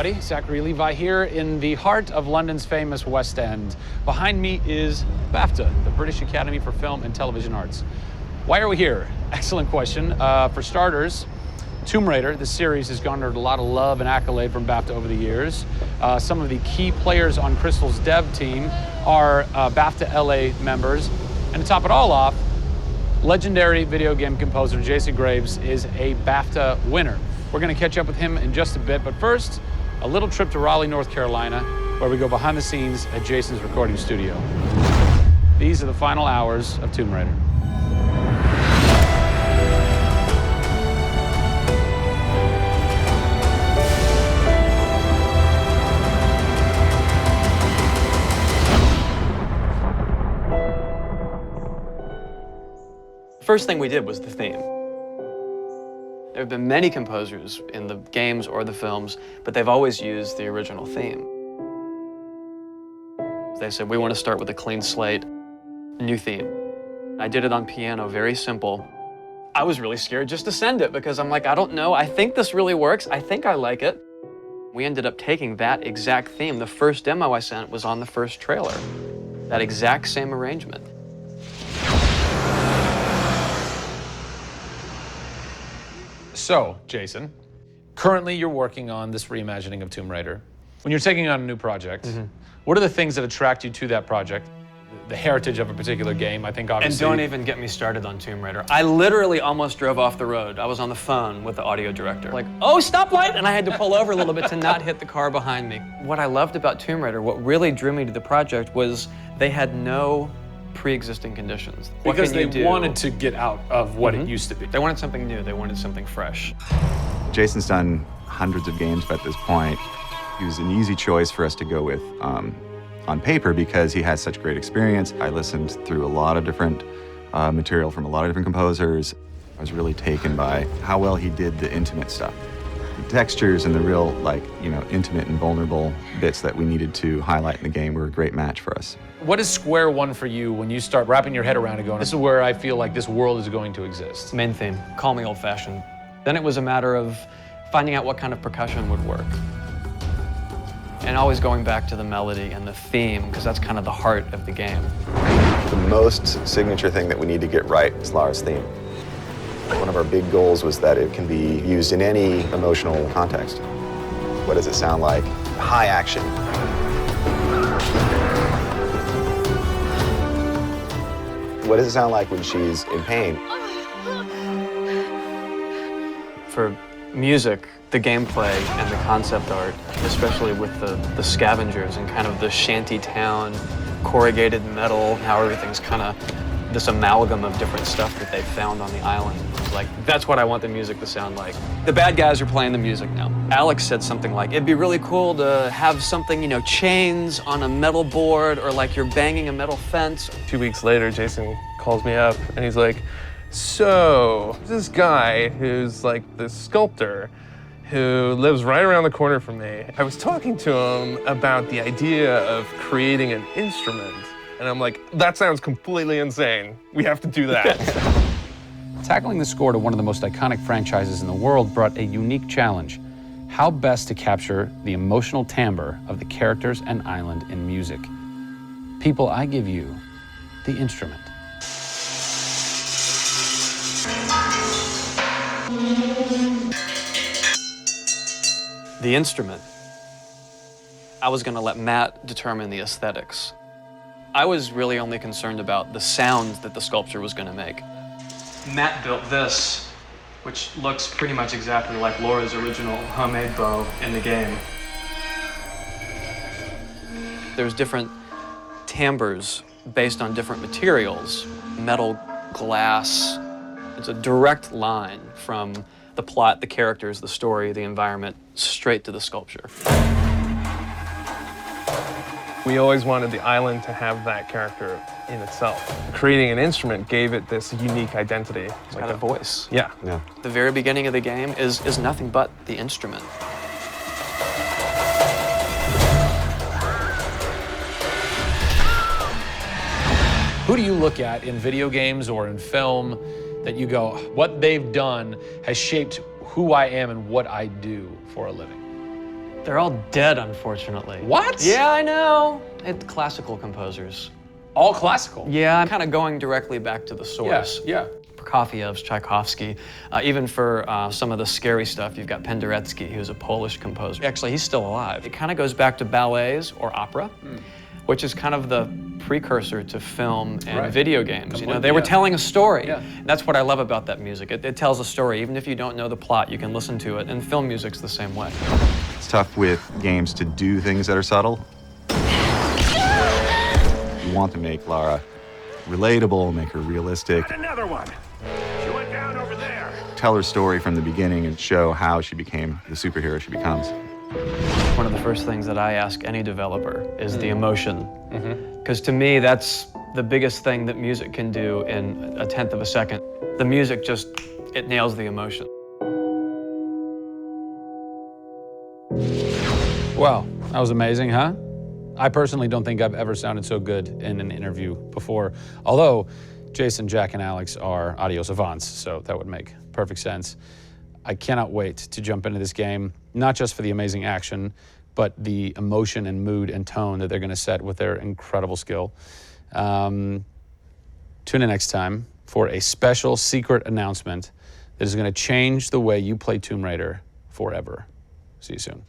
everybody. Zachary Levi here in the heart of London's famous West End. Behind me is BAFTA, the British Academy for Film and Television Arts. Why are we here? Excellent question. For starters, Tomb Raider, the series, has garnered a lot of love and accolade from BAFTA over the years. Some of the key players on Crystal's dev team are BAFTA LA members. And to top it all off, legendary video game composer Jason Graves is a BAFTA winner. We're going to catch up with him in just a bit, but first, a little trip to Raleigh, North Carolina, where we go behind the scenes at Jason's recording studio. These are the final hours of Tomb Raider. First thing we did was the theme. There have been many composers in the games or the films, but they've always used the original theme. They said, we want to start with a clean slate, new theme. I did it on piano, very simple. I was really scared just to send it because I'm like, I don't know, I think this really works, I think I like it. We ended up taking that exact theme. The first demo I sent was on the first trailer. That exact same arrangement. So, Jason, currently you're working on this reimagining of Tomb Raider. When you're taking on a new project, what are the things that attract you to that project? The heritage of a particular game, I think obviously. And don't even get me started on Tomb Raider. I literally almost drove off the road. I was on the phone with the audio director. Like, oh, stoplight! And I had to pull over a little bit to not hit the car behind me. What I loved about Tomb Raider, what really drew me to the project was they had no pre-existing conditions. Because they wanted to get out of what it used to be. They wanted something new, they wanted something fresh. Jason's done hundreds of games at this point. He was an easy choice for us to go with on paper because he has such great experience. I listened through a lot of different material from a lot of different composers. I was really taken by how well he did the intimate stuff. The textures and the real, intimate and vulnerable bits that we needed to highlight in the game were a great match for us. What is square one for you when you start wrapping your head around it going, this is where I feel like this world is going to exist? Main theme, call me old-fashioned. Then it was a matter of finding out what kind of percussion would work. And always going back to the melody and the theme, because that's kind of the heart of the game. The most signature thing that we need to get right is Lara's theme. One of our big goals was that it can be used in any emotional context. What does it sound like? High action. What does it sound like when she's in pain? For music, the gameplay and the concept art, especially with the scavengers and kind of the shanty town, corrugated metal, how everything's kind of this amalgam of different stuff that they found on the island. Like, that's what I want the music to sound like. The bad guys are playing the music now. Alex said something like, it'd be really cool to have something, chains on a metal board or like you're banging a metal fence. 2 weeks later, Jason calls me up and he's like, so, this guy who's like the sculptor who lives right around the corner from me, I was talking to him about the idea of creating an instrument. And I'm like, that sounds completely insane. We have to do that. Tackling the score to one of the most iconic franchises in the world brought a unique challenge. How best to capture the emotional timbre of the characters and island in music? People, I give you the instrument. The instrument. I was going to let Matt determine the aesthetics. I was really only concerned about the sounds that the sculpture was going to make. Matt built this, which looks pretty much exactly like Laura's original homemade bow in the game. There's different timbres based on different materials. Metal, glass. It's a direct line from the plot, the characters, the story, the environment, straight to the sculpture. We always wanted the island to have that character in itself. Creating an instrument gave it this unique identity. It's got a voice. Yeah. The very beginning of the game is nothing but the instrument. Who do you look at in video games or in film that you go, what they've done has shaped who I am and what I do for a living? They're all dead, unfortunately. What? Yeah, I know. It's classical composers. All classical? Yeah, I'm kind of going directly back to the source. Yeah. Prokofiev's, Tchaikovsky. Even for some of the scary stuff, you've got Penderecki, who's a Polish composer. Actually, he's still alive. It kind of goes back to ballets or opera, which is kind of the precursor to film and video games. You know, they were telling a story. Yeah. And that's what I love about that music. It tells a story. Even if you don't know the plot, you can listen to it. And film music's the same way. It's tough with games to do things that are subtle. You want to make Lara relatable, make her realistic. Another one. She went down over there. Tell her story from the beginning and show how she became the superhero she becomes. One of the first things that I ask any developer is the emotion. Because to me, that's the biggest thing that music can do in a tenth of a second. The music just, it nails the emotion. Wow, that was amazing, huh? I personally don't think I've ever sounded so good in an interview before. Although Jason, Jack, and Alex are audio savants, so that would make perfect sense. I cannot wait to jump into this game, not just for the amazing action, but the emotion and mood and tone that they're going to set with their incredible skill. Tune in next time for a special secret announcement that is going to change the way you play Tomb Raider forever. See you soon.